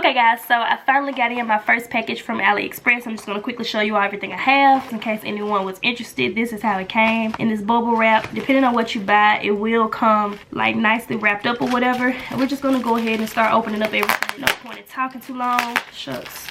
Okay guys, so I finally got in my first package from AliExpress. I'm just going to quickly show you all everything I have in case anyone was interested. This is how it came in this bubble wrap. Depending on what you buy, it will come like nicely wrapped up or whatever. And we're just going to go ahead and start opening up everything. No point in talking too long. Shucks.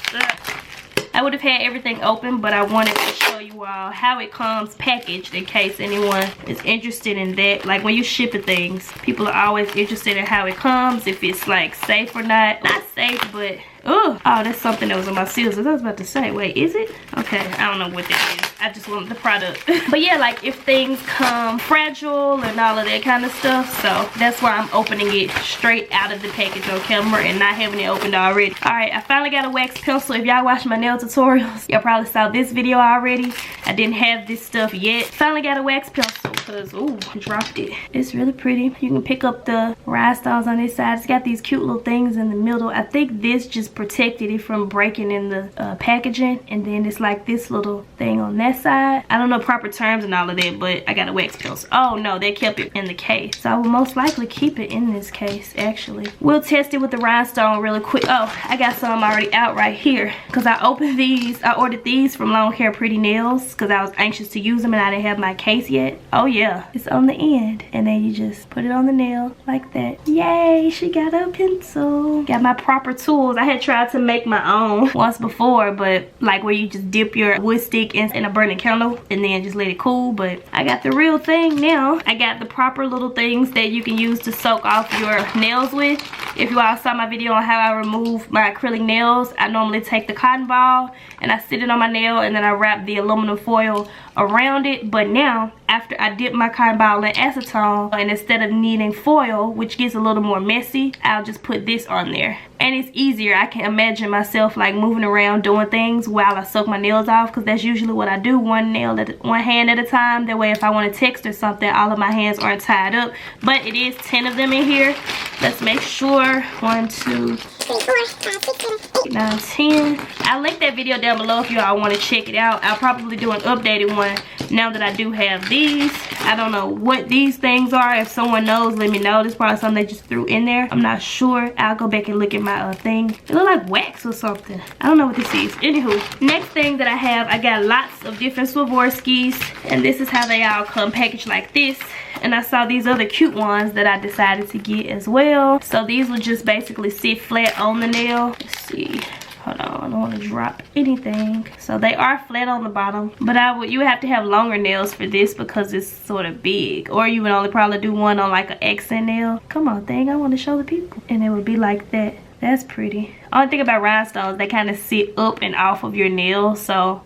I would have had everything open, but I wanted to show you all how it comes packaged in case anyone is interested in that. Like when you shipping things, people are always interested in how it comes, if it's like safe or not. Not safe, but oh, that's something that was on my scissors. I was about to say, wait, is it? Okay, I don't know what that is. I just wanted the product. But yeah, like if things come fragile and all of that kind of stuff, so that's why I'm opening it straight out of the package on camera and not having it opened already. Alright, I finally got a wax pencil. If y'all watch my nail tutorials, y'all probably saw this video already. I didn't have this stuff yet. Finally got a wax pencil because, ooh, I dropped it. It's really pretty. You can pick up the rhinestones on this side. It's got these cute little things in the middle. I think this just protected it from breaking in the packaging, and then it's like this little thing on that side. I don't know proper terms and all of that, but I got a wax pencil. Oh no, they kept it in the case, so I will most likely keep it in this case. Actually, we'll test it with the rhinestone really quick. Oh, I got some already out right here because I opened these. I ordered these from Long Hair Pretty Nails because I was anxious to use them and I didn't have my case yet. Oh yeah, it's on the end, and then you just put it on the nail like that. Yay, she got a pencil. Got my proper tools. I had tried to make my own once before, but like where you just dip your wood stick in a burning candle and then just let it cool. But I got the real thing now. I got the proper little things that you can use to soak off your nails with. If you all saw my video on how I remove my acrylic nails, I normally take the cotton ball and I sit it on my nail and then I wrap the aluminum foil around it. But now, after I dip my cotton ball in acetone, and instead of needing foil, which gets a little more messy, I'll just put this on there. And it's easier. I can imagine myself like moving around doing things while I soak my nails off, because that's usually what I do, one hand at a time. That way if I want to text or something, all of my hands aren't tied up. But it is 10 of them in here. Let's make sure. 1, 2, 3, 4, 5, 6, 7, 8, 9, 10. I'll link that video down below if you all want to check it out. I'll probably do an updated one now that I do have these. I don't know what these things are. If someone knows, let me know. This is probably something they just threw in there. I'm not sure. I'll go back and look at my thing. It looks like wax or something. I don't know what this is. Anywho, next thing that I have, I got lots of different Swarovskis, and this is how they all come packaged like this. And I saw these other cute ones that I decided to get as well. So these will just basically sit flat on the nail. Let's see. Hold on, I don't want to drop anything. So they are flat on the bottom, but you would have to have longer nails for this because it's sort of big. Or you would only probably do one on like an accent nail. Come on thing, I want to show the people. And it would be like that. That's pretty. Only thing about rhinestones, they kind of sit up and off of your nail, so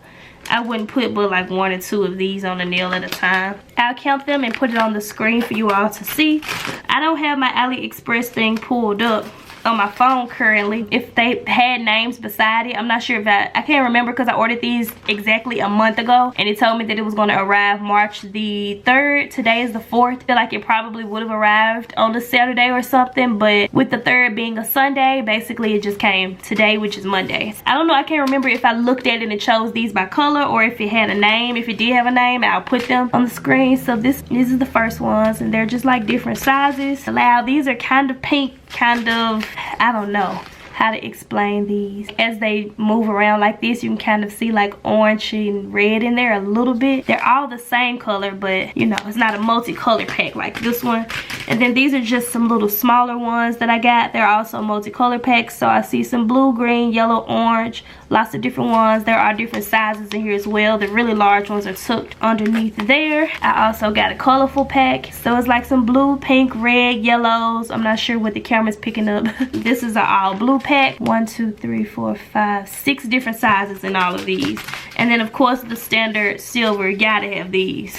I wouldn't put but like 1 or 2 of these on the nail at a time. I'll count them and put it on the screen for you all to see. I don't have my AliExpress thing pulled up on my phone currently. If they had names beside it, I'm not sure if I can't remember because I ordered these exactly a month ago and it told me that it was going to arrive March the 3rd. Today is the 4th. I feel like it probably would have arrived on the Saturday or something, but with the 3rd being a Sunday, basically it just came today, which is Monday. I don't know, I can't remember if I looked at it and chose these by color or if it had a name. If it did have a name, I'll put them on the screen. So this is the first ones, and they're just like different sizes. These are kind of pink, kind of, I don't know how to explain these. As they move around like this, you can kind of see like orange and red in there a little bit. They're all the same color, but you know, it's not a multicolor pack like this one. And then these are just some little smaller ones that I got. They're also multicolor packs, so I see some blue, green, yellow, orange, lots of different ones. There are different sizes in here as well. The really large ones are tucked underneath there. I also got a colorful pack, so it's like some blue, pink, red, yellows. I'm not sure what the camera's picking up. This is an all blue pack. 1, 2, 3, 4, 5, 6 different sizes in all of these. And then of course the standard silver, you gotta have these.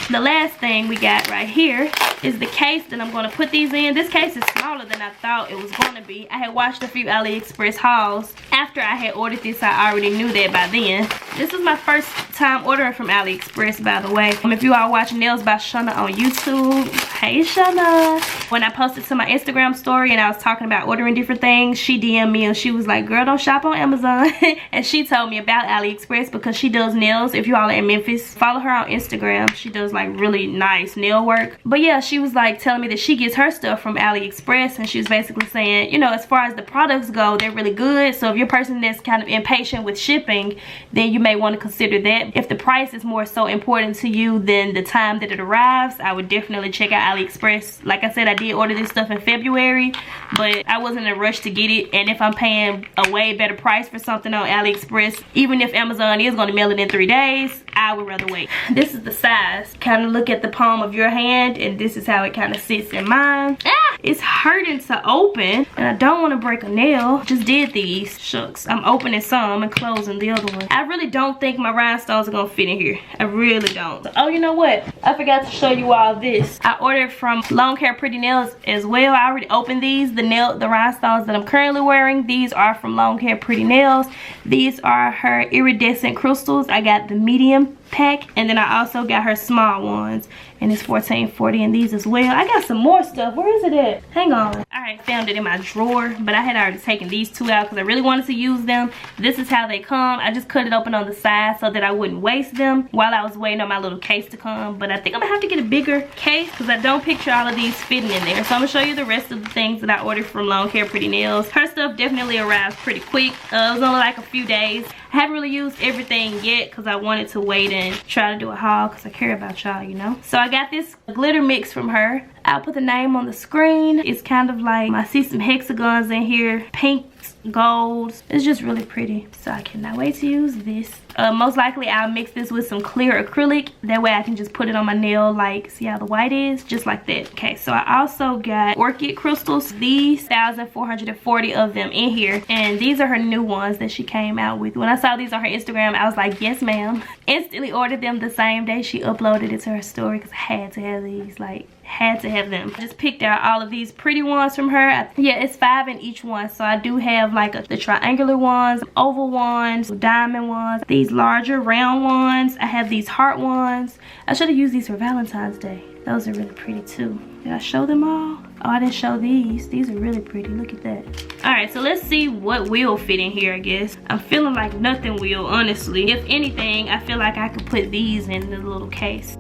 The last thing we got right here is the case that I'm going to put these in. This case is smaller than I thought it was going to be. I had watched a few AliExpress hauls after I had ordered this. I already knew that by then. This is my first time ordering from AliExpress, by the way. If you all watch Nails by Shana on YouTube, hey Shana. When I posted to my Instagram story and I was talking about ordering different things, she DM'd me and she was like, girl, don't shop on Amazon. And she told me about AliExpress AliExpress because she does nails. If you all are in Memphis, follow her on Instagram. She does like really nice nail work. But yeah, she was like telling me that she gets her stuff from AliExpress, and she was basically saying, you know, as far as the products go, they're really good. So if you're a person that's kind of impatient with shipping, then you may want to consider that. If the price is more so important to you than the time that it arrives, I would definitely check out AliExpress. Like I said, I did order this stuff in February, but I wasn't in a rush to get it. And if I'm paying a way better price for something on AliExpress, even if Amazon is going to mail it in 3 days, I would rather wait. This is the size. Kind of look at the palm of your hand, and this is how it kind of sits in mine. It's hurting to open, and I don't want to break a nail. Just did these. Shucks. I'm opening some and closing the other one. I really don't think my rhinestones are going to fit in here. I really don't. Oh, you know what? I forgot to show you all this. I ordered from Long Hair Pretty Nails as well. I already opened these. The rhinestones that I'm currently wearing, these are from Long Hair Pretty Nails. These are her iridescent crystals. I got the medium pack, and then I also got her small ones, and it's $14.40 in these as well. I got some more stuff. Where is it at? Hang on. I found it in my drawer, but I had already taken these two out because I really wanted to use them. This is how they come. I just cut it open on the side so that I wouldn't waste them while I was waiting on my little case to come. But I think I'm gonna have to get a bigger case because I don't picture all of these fitting in there. So I'm gonna show you the rest of the things that I ordered from Long Hair Pretty Nails. Her stuff definitely arrives pretty quick. It was only like a few days. I haven't really used everything yet because I wanted to wait and try to do a haul because I care about y'all, you know. So I got this glitter mix from her. I'll put the name on the screen. It's kind of like, I see some hexagons in here, pinks, golds. It's just really pretty. So I cannot wait to use this. Most likely I'll mix this with some clear acrylic. That way I can just put it on my nail, like, see how the white is? Just like that. Okay, so I also got orchid crystals. These 1,440 of them in here. And these are her new ones that she came out with. When I saw these on her Instagram, I was like, yes ma'am. Instantly ordered them the same day she uploaded it to her story because I had to have these, like, had to have them. I just picked out all of these pretty ones from her. Yeah, it's 5 in each one. So I do have like the triangular ones, oval ones, diamond ones, these larger round ones. I have these heart ones. I should have used these for Valentine's Day. Those are really pretty too. Did I show them all? Oh, I didn't show these. These are really pretty. Look at that. Alright, so let's see what will fit in here, I guess. I'm feeling like nothing will, honestly. If anything, I feel like I could put these in the little case.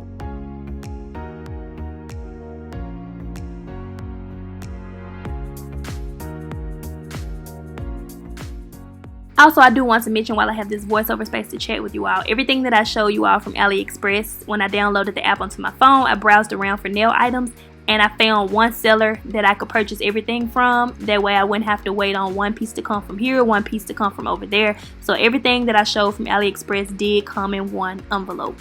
Also, I do want to mention while I have this voiceover space to chat with you all, everything that I show you all from AliExpress, when I downloaded the app onto my phone, I browsed around for nail items and I found one seller that I could purchase everything from. That way I wouldn't have to wait on one piece to come from here, one piece to come from over there. So everything that I showed from AliExpress did come in one envelope.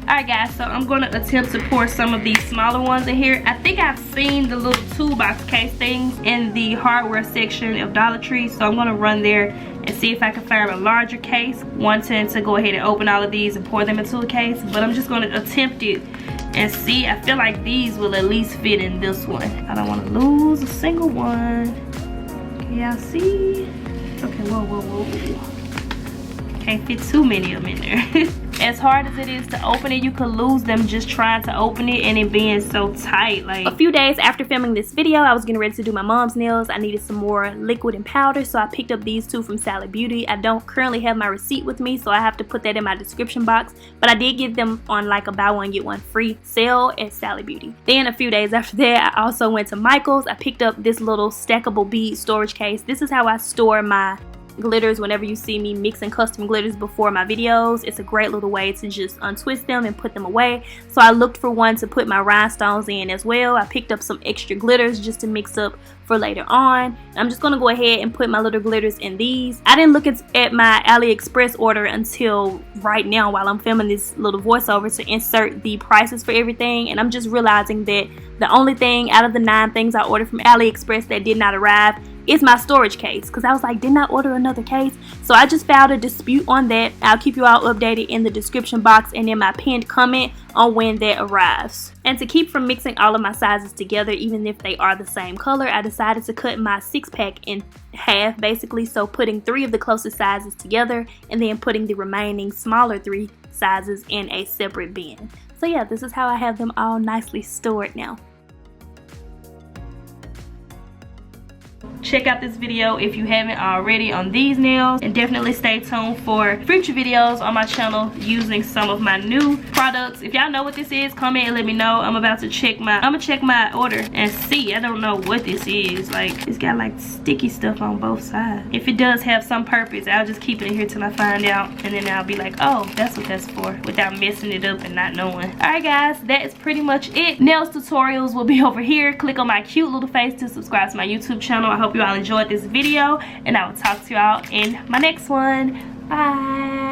Alright guys, so I'm going to attempt to pour some of these smaller ones in here. I think I've seen the little toolbox case things in the hardware section of Dollar Tree. So I'm going to run there and see if I can find a larger case. Wanting to go ahead and open all of these and pour them into a case. But I'm just going to attempt it and see. I feel like these will at least fit in this one. I don't want to lose a single one. Can y'all see? Okay, whoa. Can't fit too many of them in there. As hard as it is to open it, you could lose them just trying to open it and it being so tight. Like, a few days after filming this video, I was getting ready to do my mom's nails. I needed some more liquid and powder, so I picked up these two from Sally Beauty. I don't currently have my receipt with me, so I have to put that in my description box, but I did get them on like a buy one get one free sale at Sally Beauty. Then a few days after that, I also went to Michael's. I picked up this little stackable bead storage case. This is how I store my glitters whenever you see me mixing custom glitters before my videos. It's a great little way to just untwist them and put them away. So I looked for one to put my rhinestones in as well. I picked up some extra glitters just to mix up for later on. I'm just gonna go ahead and put my little glitters in these. I didn't look at my AliExpress order until right now while I'm filming this little voiceover to insert the prices for everything, and I'm just realizing that the only thing out of the 9 things I ordered from AliExpress that did not arrive is my storage case, because I was like, didn't I order another case? So I just filed a dispute on that. I'll keep you all updated in the description box and in my pinned comment on when that arrives. And to keep from mixing all of my sizes together, even if they are the same color, I decided to cut my 6-pack in half basically, so putting 3 of the closest sizes together and then putting the remaining smaller 3 sizes in a separate bin. So yeah, this is how I have them all nicely stored now. check out this video if you haven't already on these nails, and definitely stay tuned for future videos on my channel using some of my new products. If y'all know what this is, comment and let me know. I'm about to check my order and see. I don't know what this is. Like, it's got like sticky stuff on both sides. If it does have some purpose, I'll just keep it in here till I find out, and then I'll be like, oh, that's what that's for, without messing it up and not knowing. Alright guys, that is pretty much it. Nails tutorials will be over here. Click on my cute little face to subscribe to my YouTube channel. I hope you all enjoyed this video, and I will talk to y'all in my next one. Bye.